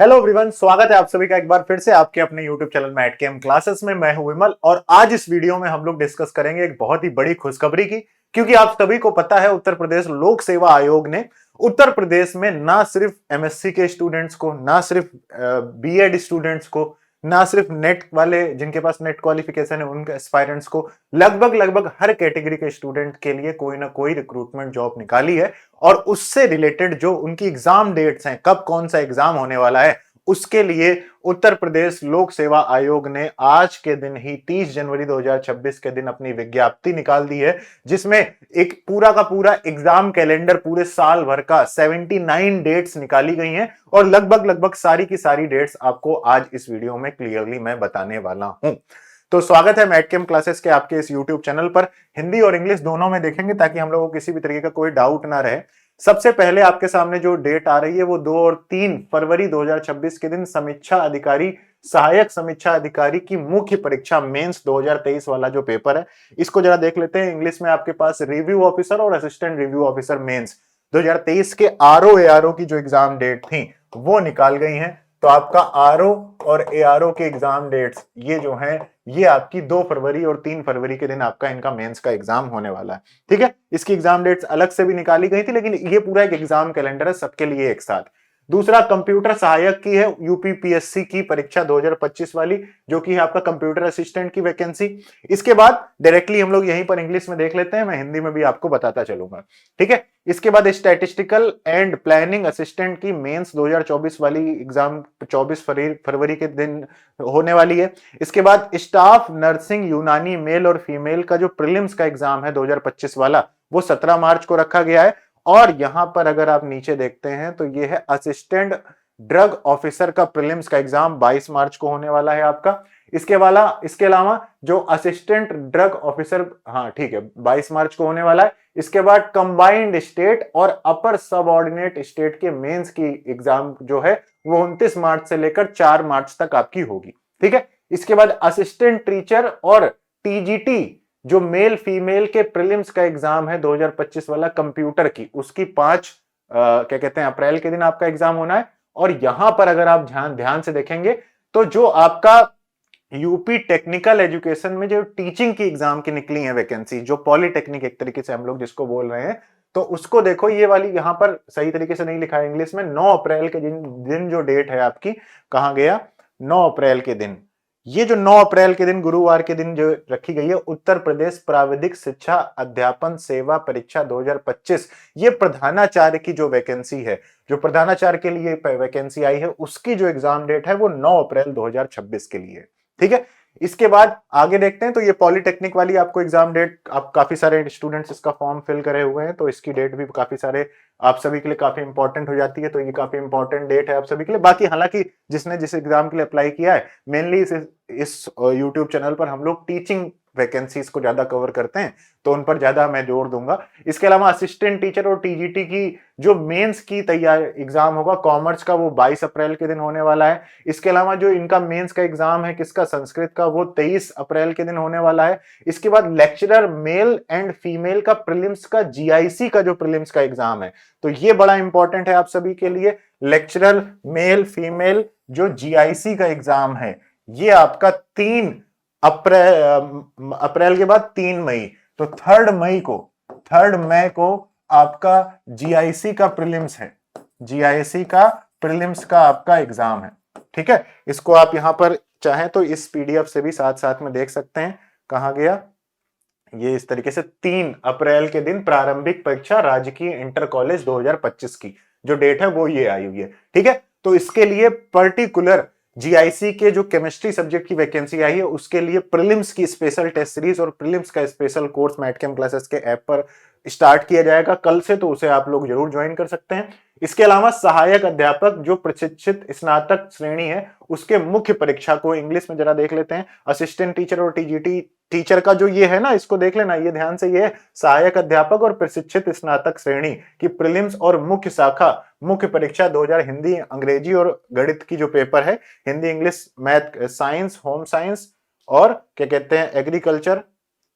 Hello everyone, स्वागत है आप सभी का एक बार फिर से आपके अपने YouTube चैनल में एटकेएम क्लासेस में। मैं हूं विमल और आज इस वीडियो में हम लोग डिस्कस करेंगे एक बहुत ही बड़ी खुशखबरी की। क्योंकि आप सभी को पता है उत्तर प्रदेश लोक सेवा आयोग ने उत्तर प्रदेश में ना सिर्फ एमएससी के स्टूडेंट्स को, ना सिर्फ बीएड स्टूडेंट्स को, ना सिर्फ नेट वाले जिनके पास नेट क्वालिफिकेशन है उनके एस्पायरेंट्स को, लगभग हर कैटेगरी के स्टूडेंट के लिए कोई ना कोई रिक्रूटमेंट जॉब निकाली है। और उससे रिलेटेड जो उनकी एग्जाम डेट्स हैं, कब कौन सा एग्जाम होने वाला है, उसके लिए उत्तर प्रदेश लोक सेवा आयोग ने आज के दिन ही 30 जनवरी 2026 के दिन अपनी विज्ञप्ति निकाल दी है, जिसमें एक पूरा का पूरा एग्जाम कैलेंडर पूरे साल भर का 79 डेट्स निकाली गई हैं। और लगभग सारी की सारी डेट्स आपको आज इस वीडियो में क्लियरली मैं बताने वाला हूं। तो स्वागत है मैटकेम क्लासेस के आपके इस यूट्यूब चैनल पर। हिंदी और इंग्लिश दोनों में देखेंगे ताकि हम लोगों को किसी भी तरीके का कोई डाउट ना रहे। सबसे पहले आपके सामने जो डेट आ रही है वो 2 और 3 फरवरी 2026 के दिन समीक्षा अधिकारी, सहायक समीक्षा अधिकारी की मुख्य परीक्षा मेंस 2023 वाला जो पेपर है, इसको जरा देख लेते हैं। इंग्लिश में आपके पास रिव्यू ऑफिसर और असिस्टेंट रिव्यू ऑफिसर मेंस 2023 के आरओ एआरओ की जो एग्जाम डेट थी वो निकाल गई हैं। तो आपका आरओ और एआरओ के एग्जाम डेट्स ये जो हैं, ये आपकी 2 फरवरी और 3 फरवरी के दिन आपका इनका मेंस का एग्जाम होने वाला है। ठीक है, इसकी एग्जाम डेट्स अलग से भी निकाली गई थी, लेकिन ये पूरा एक एग्जाम कैलेंडर है सबके लिए एक साथ। दूसरा कंप्यूटर सहायक की है यूपीपीएससी की परीक्षा 2025 वाली, जो कि है आपका कंप्यूटर असिस्टेंट की वैकेंसी। इसके बाद डायरेक्टली हम लोग यहीं पर इंग्लिश में देख लेते हैं, मैं हिंदी में भी आपको बताता चलूंगा। ठीक है, इसके बाद स्टैटिस्टिकल एंड प्लानिंग असिस्टेंट की मेंस 2024 वाली एग्जाम 24 फरवरी के दिन होने वाली है। इसके बाद स्टाफ नर्सिंग यूनानी मेल और फीमेल का जो प्रीलिम्स का एग्जाम है 2025 वाला, वो 17 मार्च को रखा गया है। और यहां पर अगर आप नीचे देखते हैं तो ये है असिस्टेंट ड्रग ऑफिसर का प्रीलिम्स का एग्जाम 22 मार्च को होने वाला है आपका। इसके अलावा जो असिस्टेंट ड्रग ऑफिसर, हाँ ठीक है, 22 मार्च को होने वाला है। इसके बाद कंबाइंड स्टेट और अपर सबऑर्डिनेट स्टेट के मेंस की एग्जाम जो है वो 29 मार्च से लेकर 4 मार्च तक आपकी होगी। ठीक है, इसके बाद असिस्टेंट टीचर और टीजीटी जो मेल फीमेल के प्रीलिम्स का एग्जाम है 2025 वाला कंप्यूटर की, उसकी 5 क्या कहते हैं अप्रैल के दिन आपका एग्जाम होना है। और यहां पर अगर आप ध्यान से देखेंगे तो जो आपका यूपी टेक्निकल एजुकेशन में जो टीचिंग की एग्जाम की निकली है वैकेंसी, जो पॉलिटेक्निक एक तरीके से हम लोग जिसको बोल रहे हैं, तो उसको देखो, ये वाली यहां पर सही तरीके से नहीं लिखा है इंग्लिश में। 9 अप्रैल के दिन जो डेट है आपकी, कहां गया, 9 अप्रैल के दिन, ये जो 9 अप्रैल के दिन गुरुवार के दिन जो रखी गई है, उत्तर प्रदेश प्राविधिक शिक्षा अध्यापन सेवा परीक्षा 2025, ये प्रधानाचार्य की जो वैकेंसी है, जो प्रधानाचार्य के लिए वैकेंसी आई है, उसकी जो एग्जाम डेट है वो 9 अप्रैल 2026 के लिए। ठीक है, इसके बाद आगे देखते हैं। तो ये पॉलिटेक्निक वाली आपको एग्जाम डेट, आप काफी सारे स्टूडेंट्स इसका फॉर्म फिल करे हुए हैं, तो इसकी डेट भी काफी सारे आप सभी के लिए काफी इंपॉर्टेंट हो जाती है। तो ये काफी इंपॉर्टेंट डेट है आप सभी के लिए। बाकी हालांकि जिसने जिस एग्जाम के लिए अप्लाई किया है, मेनली इस यूट्यूब चैनल पर हम लोग टीचिंग वैकेंसीज को ज्यादा कवर करते हैं, तो उन पर ज्यादा मैं जोर दूंगा। इसके अलावा असिस्टेंट टीचर और टीजीटी की जो मेंस की तैयारी एग्जाम होगा कॉमर्स का, वो 22 अप्रैल के दिन होने वाला है। इसके अलावा जो इनका मेंस का एग्जाम है किसका, संस्कृत का, वो 23 अप्रैल के दिन होने वाला है। इसके बाद लेक्चरर मेल एंड फीमेल का प्रीलिम्स का जीआईसी का जो प्रीलिम्स का एग्जाम है, तो ये बड़ा इंपॉर्टेंट है आप सभी के लिए। लेक्चरर मेल फीमेल जो जीआईसी का एग्जाम है, ये आपका 3 अप्रैल के बाद 3 मई, तो 3 मई को आपका जीआईसी का प्रीलिम्स है, जीआईसी का प्रीलिम्स का आपका एग्जाम है। ठीक है, इसको आप यहां पर चाहें तो इस पीडीएफ से भी साथ साथ में देख सकते हैं। कहां गया ये, इस तरीके से 3 अप्रैल के दिन प्रारंभिक परीक्षा राजकीय इंटर कॉलेज 2025 की जो डेट है वो ये आई हुई है। ठीक है, तो इसके लिए पर्टिकुलर जीआईसी के जो केमिस्ट्री सब्जेक्ट की वैकेंसी आई है, उसके लिए प्रीलिम्स की स्पेशल टेस्ट सीरीज और प्रीलिम्स का स्पेशल कोर्स मैटकेम क्लासेस के ऐप पर स्टार्ट किया जाएगा कल से, तो उसे आप लोग जरूर ज्वाइन कर सकते हैं। इसके अलावा सहायक अध्यापक जो प्रशिक्षित स्नातक श्रेणी है, उसके मुख्य परीक्षा को इंग्लिश में जरा देख लेते हैं। असिस्टेंट टीचर और टीजीटी टीचर का जो ये है ना, इसको देख लेना, ये ध्यान से, ये है सहायक अध्यापक और प्रशिक्षित स्नातक श्रेणी की प्रीलिम्स और मुख्य शाखा मुख्य परीक्षा 2000 हिंदी अंग्रेजी और गणित की जो पेपर है, Hindi English math science home science और क्या कहते हैं एग्रीकल्चर।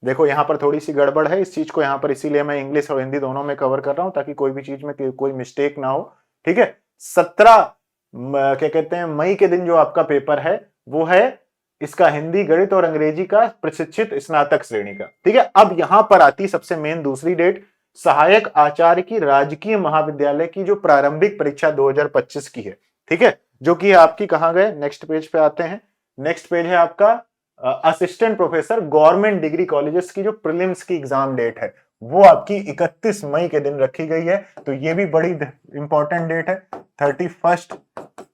देखो यहां पर थोड़ी सी गड़बड़ है इस चीज को, यहां पर इसीलिए मैं इंग्लिश और हिंदी दोनों में कवर कर रहा हूं ताकि कोई भी चीज में कोई मिस्टेक ना हो। ठीक है, 17 क्या कहते हैं, मई के दिन जो आपका पेपर है वो है इसका हिंदी, गणित और अंग्रेजी का प्रशिक्षित स्नातक श्रेणी का। ठीक है, अब यहां पर आती सबसे मेन दूसरी डेट, सहायक आचार्य की राजकीय महाविद्यालय की जो प्रारंभिक परीक्षा 2025 की है। ठीक है, जो कि आपकी कहां गए, नेक्स्ट पेज पे आते हैं। नेक्स्ट पेज है आपका assistant professor government degree colleges की जो प्रीलिम्स की एग्जाम डेट है वो आपकी 31 मई के दिन रखी गई है। तो ये भी बड़ी इंपॉर्टेंट डेट है। 31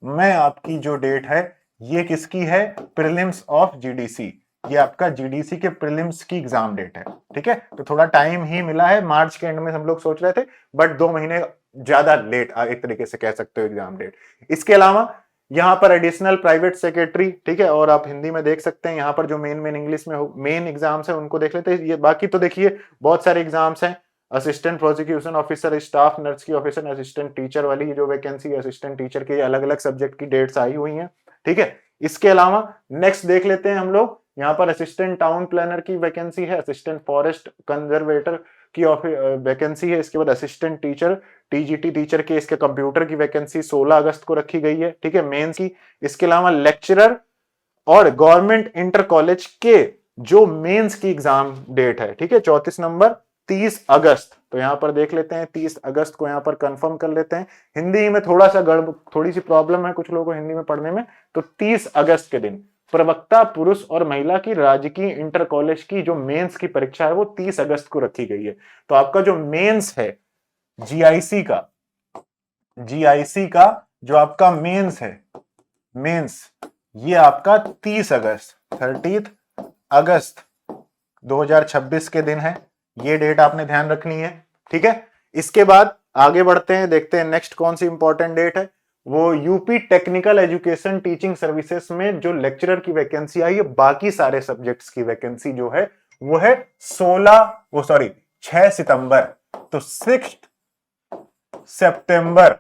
मई आपकी जो डेट है ये किसकी है, प्रीलिम्स ऑफ जीडीसी। ये आपका जीडीसी के प्रीलिम्स की एग्जाम डेट है। ठीक है, तो थोड़ा टाइम ही मिला है, मार्च के एंड में हम लोग सोच रहे थे, बट 2 महीने ज्यादा लेट एक तरीके से कह सकते हो एग्जाम डेट। इसके अलावा यहाँ पर एडिशनल प्राइवेट सेक्रेटरी, ठीक है, और आप हिंदी में देख सकते हैं यहाँ पर जो मेन इंग्लिश में मेन एग्जाम्स है उनको देख लेते हैं। ये बाकी तो देखिए बहुत सारे एग्जाम्स हैं, assistant prosecution officer, staff nurse की ऑफिसर, असिस्टेंट टीचर वाली जो वैकेंसी, असिस्टेंट टीचर की अलग अलग सब्जेक्ट की डेट्स आई हुई हैं। ठीक है, इसके अलावा नेक्स्ट देख लेते हैं हम लोग, यहाँ पर असिस्टेंट टाउन प्लानर की वैकेंसी है, असिस्टेंट फॉरेस्ट कंजर्वेटर की वैकेंसी है। इसके बाद असिस्टेंट टीचर टीजीटी टीचर के इसके कंप्यूटर की वैकेंसी 16 अगस्त को रखी गई है। ठीक है, मेंस की। इसके अलावा लेक्चरर और गवर्नमेंट इंटर कॉलेज के जो मेंस की एग्जाम डेट है, ठीक है, 34 नंबर 30 अगस्त। तो यहां पर देख लेते हैं 30 अगस्त को यहां पर कंफर्म कर लेते हैं। हिंदी में थोड़ा सा थोड़ी सी प्रॉब्लम है कुछ लोगों को हिंदी में पढ़ने में, तो 30 अगस्त के दिन प्रवक्ता पुरुष और महिला की राजकीय इंटर कॉलेज की जो मेंस की परीक्षा है वो 30 अगस्त को रखी गई है। तो आपका जो मेंस है जीआईसी का, जीआईसी का जो आपका मेंस है, मेंस, ये आपका 30 अगस्त 30 अगस्त 2026 के दिन है। ये डेट आपने ध्यान रखनी है। ठीक है, इसके बाद आगे बढ़ते हैं, देखते हैं नेक्स्ट कौन सी इंपॉर्टेंट डेट है। वो UP technical education teaching services में जो लेक्चरर की वैकेंसी आई है, बाकी सारे सब्जेक्ट्स की वैकेंसी जो है वो है 6 सितंबर। तो 6 सितंबर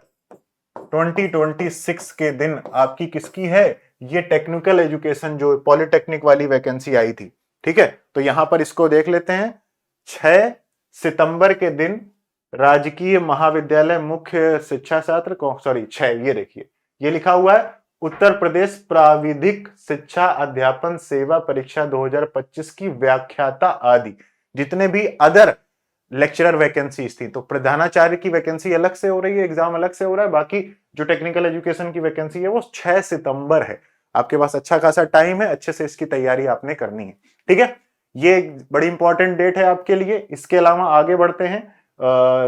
2026 के दिन आपकी किसकी है, ये टेक्निकल एजुकेशन जो पॉलिटेक्निक वाली वैकेंसी आई थी। ठीक है, तो यहां पर इसको देख लेते हैं। 6 सितंबर के दिन राजकीय महाविद्यालय मुख्य शिक्षा छात्र सॉरी 6, ये देखिए ये लिखा हुआ है उत्तर प्रदेश प्राविधिक शिक्षा अध्यापन सेवा परीक्षा 2025 की व्याख्याता आदि जितने भी अदर लेक्चरर वैकेंसीज थी। तो प्रधानाचार्य की वैकेंसी अलग से हो रही है, एग्जाम अलग से हो रहा है, बाकी जो टेक्निकल एजुकेशन की वैकेंसी है वो 6 सितंबर है। आपके पास अच्छा खासा टाइम है, अच्छे से इसकी तैयारी आपने करनी है। ठीक है, ये बड़ी इंपॉर्टेंट डेट है आपके लिए। इसके अलावा आगे बढ़ते हैं,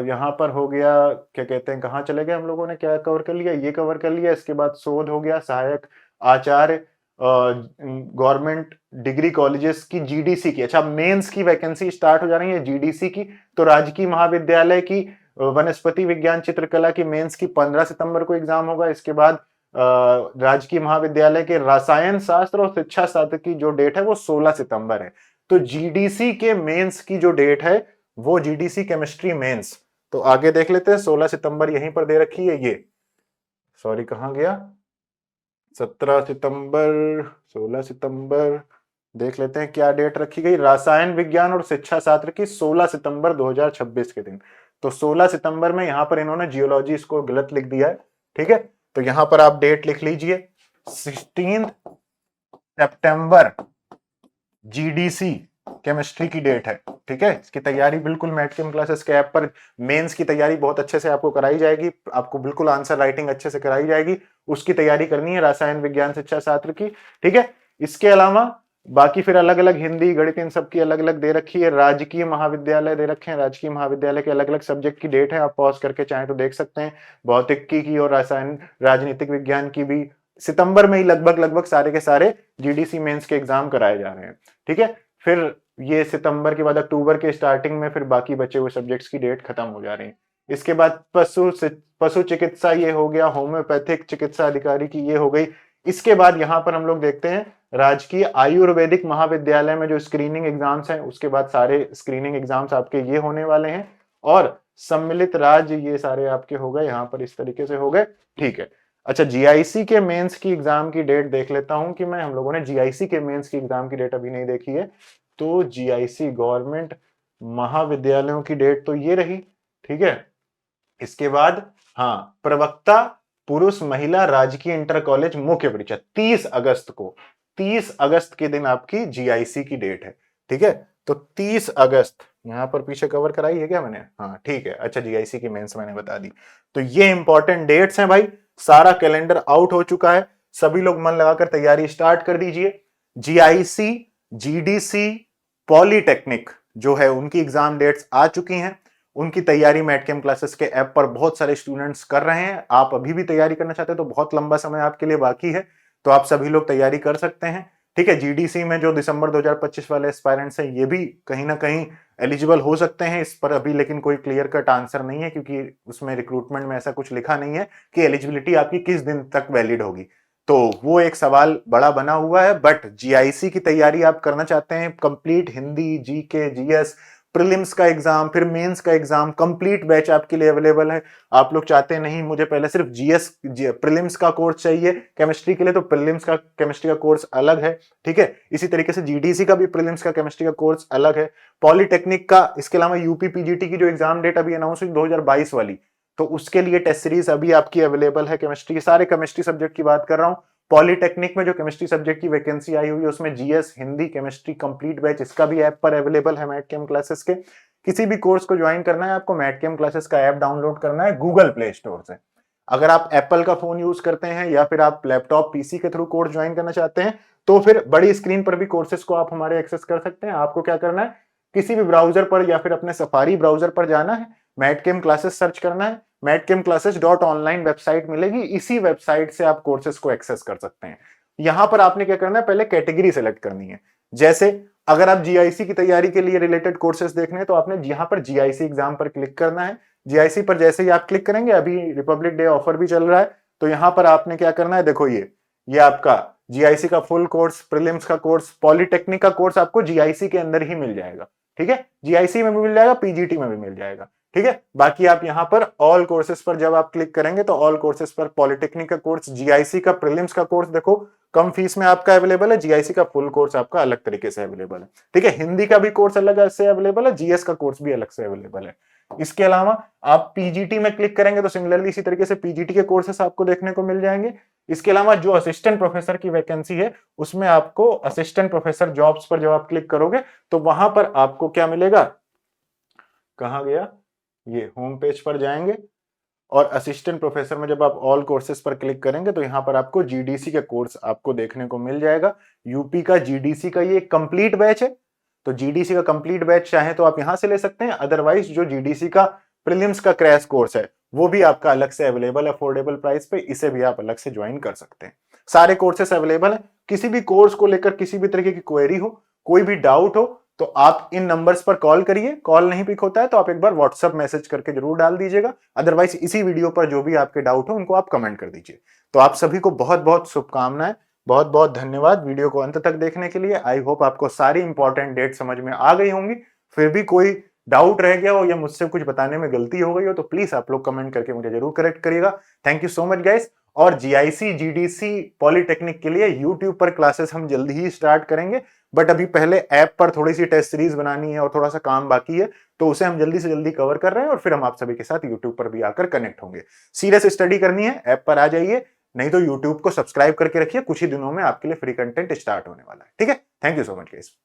यहां पर हो गया, क्या कहते हैं, कहाँ चले गए हम लोगों ने, क्या कवर कर लिया, ये कवर कर लिया। इसके बाद शोध हो गया, सहायक आचार्य गवर्नमेंट डिग्री कॉलेजेस की जीडीसी की। अच्छा, मेंस की वैकेंसी स्टार्ट हो जा रही है जीडीसी की। तो राजकीय महाविद्यालय की वनस्पति विज्ञान चित्रकला की मेंस की 15 सितंबर को एग्जाम होगा। इसके बाद राजकीय महाविद्यालय के रसायन शास्त्र और शिक्षा शास्त्र की जो डेट है वो 16 सितंबर है। तो जीडीसी के मेंस की जो डेट है वो जीडीसी केमिस्ट्री मेंस, तो आगे देख लेते हैं। 16 सितंबर यहीं पर दे रखी है, ये सॉरी कहां गया, 17 सितंबर 16 सितंबर देख लेते हैं क्या डेट रखी गई। रसायन विज्ञान और शिक्षा शास्त्र की 16 सितंबर 2026 के दिन। तो 16 सितंबर में यहां पर इन्होंने जियोलॉजी इसको गलत लिख दिया है। ठीक है, तो यहां पर आप डेट लिख लीजिए 16 सितंबर जीडीसी केमिस्ट्री की डेट है। ठीक है, इसकी तैयारी बिल्कुल मैटकेम क्लासेस के ऐप पर मेंस की तैयारी बहुत अच्छे से आपको कराई जाएगी, आपको बिल्कुल आंसर राइटिंग अच्छे से कराई जाएगी, उसकी तैयारी करनी है रसायन विज्ञान शिक्षा शास्त्र की। ठीक है, इसके अलावा बाकी फिर अलग अलग हिंदी गणित इन सब की अलग अलग दे रखी है। राजकीय महाविद्यालय दे रखे हैं, राजकीय महाविद्यालय के अलग अलग सब्जेक्ट की डेट है, आप पॉज करके चाहे तो देख सकते हैं। भौतिकी की और रसायन राजनीतिक विज्ञान की भी सितंबर में ही लगभग सारे के सारे जीडीसी मेंस के एग्जाम कराए जा रहे हैं। ठीक है, फिर ये सितंबर के बाद अक्टूबर के स्टार्टिंग में फिर बाकी बचे हुए सब्जेक्ट्स की डेट खत्म हो जा रही है। इसके बाद पशु चिकित्सा ये हो गया, होम्योपैथिक चिकित्सा अधिकारी की ये हो गई। इसके बाद यहां पर हम लोग देखते हैं राजकीय आयुर्वेदिक महाविद्यालय में जो स्क्रीनिंग एग्जाम्स हैं, उसके बाद सारे स्क्रीनिंग एग्जाम्स आपके ये होने वाले हैं। और सम्मिलित राज्य ये सारे आपके हो गए, यहां पर इस तरीके से हो गए। ठीक है, अच्छा, जीआईसी के मेंस की एग्जाम की डेट देख लेता हूं कि मैं, हम लोगों ने जीआईसी के मेंस की एग्जाम की डेट अभी नहीं देखी है। तो जीआईसी गवर्नमेंट महाविद्यालयों की डेट तो ये रही। ठीक है, इसके बाद हाँ, प्रवक्ता पुरुष महिला राजकीय इंटर कॉलेज मुख्य परीक्षा 30 अगस्त को, 30 अगस्त के दिन आपकी जीआईसी की डेट है। ठीक है, तो 30 अगस्त यहां पर पीछे कवर कराई है क्या मैंने? हाँ ठीक है, अच्छा जीआईसी की मेंस मैंने बता दी। तो ये इंपॉर्टेंट डेट्स हैं भाई, सारा कैलेंडर आउट हो चुका है, सभी लोग मन लगाकर तैयारी स्टार्ट कर दीजिए। जीआईसी, जीडीसी, पॉलीटेक्निक जो है उनकी एग्जाम डेट्स आ चुकी हैं, उनकी तैयारी मैटकेम क्लासेस के ऐप पर बहुत सारे स्टूडेंट्स कर रहे हैं। आप अभी भी तैयारी करना चाहते हैं तो बहुत लंबा समय आपके लिए बाकी है, तो आप सभी लोग तैयारी कर सकते हैं। ठीक है, जीडीसी में जो दिसंबर 2025 वाले एस्पायरेंट्स हैं ये भी कहीं ना कहीं एलिजिबल हो सकते हैं, इस पर अभी लेकिन कोई क्लियर कट आंसर नहीं है, क्योंकि उसमें रिक्रूटमेंट में ऐसा कुछ लिखा नहीं है कि एलिजिबिलिटी आपकी किस दिन तक वैलिड होगी, तो वो एक सवाल बड़ा बना हुआ है। बट जीआईसी की तैयारी आप करना चाहते हैं, complete Hindi, GK, GS, prelims का एग्जाम, फिर मेंस का एग्जाम, कंप्लीट बैच आपके लिए अवेलेबल है। आप लोग चाहते हैं नहीं मुझे पहले सिर्फ जीएस प्रीलिम्स का कोर्स चाहिए केमिस्ट्री के लिए, तो प्रीलिम्स का केमिस्ट्री का कोर्स अलग है। ठीक है, इसी तरीके से जीडीसी का भी प्रीलिम्स का केमिस्ट्री का कोर्स अलग है, पॉलीटेक्निक का, इसके अलावा यूपी पीजीटी की जो एग्जाम डेट अभी अनाउंस हुई 2022 वाली, तो उसके लिए टेस्ट सीरीज अभी आपकी अवेलेबल है केमिस्ट्री की, सारे केमिस्ट्री सब्जेक्ट की बात कर रहा हूं। पॉलीटेक्निक में जो केमिस्ट्री सब्जेक्ट की वैकेंसी आई हुई है उसमें GS, Hindi, chemistry complete batch, इसका भी ऐप पर अवेलेबल है मैटकेम क्लासेस के। किसी भी कोर्स को ज्वाइन करना है आपको मैटकेम क्लासेस का ऐप डाउनलोड करना है गूगल प्ले स्टोर से। अगर आप एप्पल का फोन यूज करते हैं या फिर आप लैपटॉप पीसी के थ्रू कोर्स ज्वाइन करना चाहते हैं तो फिर बड़ी स्क्रीन पर भी कोर्सेज को आप हमारे एक्सेस कर सकते हैं। आपको क्या करना है, किसी भी ब्राउजर पर या फिर अपने सफारी ब्राउजर पर जाना है, मैटकेम क्लासेस सर्च करना है, madcamclasses.online वेबसाइट मिलेगी, इसी वेबसाइट से आप कोर्सेज को एक्सेस कर सकते हैं। यहां पर आपने क्या करना है, पहले कैटेगरी सेलेक्ट करनी है। जैसे अगर आप जीआईसी की तैयारी के लिए रिलेटेड कोर्सेज देखने हैं तो आपने यहां पर जीआईसी एग्जाम पर क्लिक करना है। जीआईसी पर जैसे ही आप क्लिक करेंगे, अभी रिपब्लिक डे ऑफर भी चल रहा है, तो यहां पर आपने क्या करना है, देखो ये आपका जीआईसी का फुल कोर्स, प्रीलिम्स का कोर्स, पॉलीटेक्निक का कोर्स आपको जीआईसी के अंदर ही मिल जाएगा। ठीक है, जीआईसी में भी मिल जाएगा, पीजीटी में भी मिल जाएगा। ठीक है, बाकी आप यहां पर ऑल कोर्सेज पर जब आप क्लिक करेंगे तो ऑल कोर्सेज पर पॉलिटेक्निक का कोर्स, जीआईसी का प्रीलिम्स का कोर्स देखो कम फीस में आपका अवेलेबल है, जीआईसी का फुल कोर्स आपका अलग तरीके से अवेलेबल है। ठीक है, हिंदी का भी कोर्स अलग से अवेलेबल है, जीएस का कोर्स भी अलग से अवेलेबल है। इसके अलावा आप पीजीटी में क्लिक करेंगे तो सिमिलरली इसी तरीके से पीजीटी के कोर्सेस आपको देखने को मिल जाएंगे। इसके अलावा जो असिस्टेंट प्रोफेसर की वैकेंसी है उसमें आपको असिस्टेंट प्रोफेसर जॉब्स पर जब आप क्लिक करोगे तो वहां पर आपको क्या मिलेगा, कहां गया, ये होम पेज पर जाएंगे और असिस्टेंट प्रोफेसर में जब आप ऑल कोर्सेज पर क्लिक करेंगे तो यहां पर आपको जीडीसी का कोर्स आपको देखने को मिल जाएगा। यूपी का जीडीसी का ये कंप्लीट बैच है, तो जीडीसी का कंप्लीट बैच चाहे तो आप यहां से ले सकते हैं, अदरवाइज जो जीडीसी का प्रीलिम्स का क्रैश कोर्स है वो भी आपका अलग से अवेलेबल है अफोर्डेबल प्राइस पे, इसे भी आप अलग से ज्वाइन कर सकते हैं। सारे कोर्सेस अवेलेबल है। किसी भी कोर्स को लेकर किसी भी तरीके की क्वेरी हो, कोई भी डाउट हो तो आप इन नंबर्स पर कॉल करिए। कॉल नहीं पिक होता है तो आप एक बार व्हाट्सएप मैसेज करके जरूर डाल दीजिएगा, अदरवाइज इसी वीडियो पर जो भी आपके डाउट हो उनको आप कमेंट कर दीजिए। तो आप सभी को बहुत बहुत शुभकामनाएं, बहुत बहुत धन्यवाद वीडियो को अंत तक देखने के लिए। आई होप आपको सारी इंपॉर्टेंट डेट समझ में आ गई होंगी। फिर भी कोई डाउट रह गया हो या मुझसे कुछ बताने में गलती हो गई हो तो प्लीज आप लोग कमेंट करके मुझे जरूर करेक्ट करिएगा। Thank you so much guys. और जीआईसी, जीडीसी, पॉलीटेक्निक के लिए यूट्यूब पर क्लासेस हम जल्दी ही स्टार्ट करेंगे, बट अभी पहले ऐप पर थोड़ी सी टेस्ट सीरीज बनानी है और थोड़ा सा काम बाकी है, तो उसे हम जल्दी से जल्दी कवर कर रहे हैं और फिर हम आप सभी के साथ यूट्यूब पर भी आकर कनेक्ट होंगे। सीरियस स्टडी करनी है ऐप पर आ जाइए, नहीं तो यूट्यूब को सब्सक्राइब करके रखिए, कुछ ही दिनों में आपके लिए फ्री कंटेंट स्टार्ट होने वाला है। ठीक है, thank you so much guys.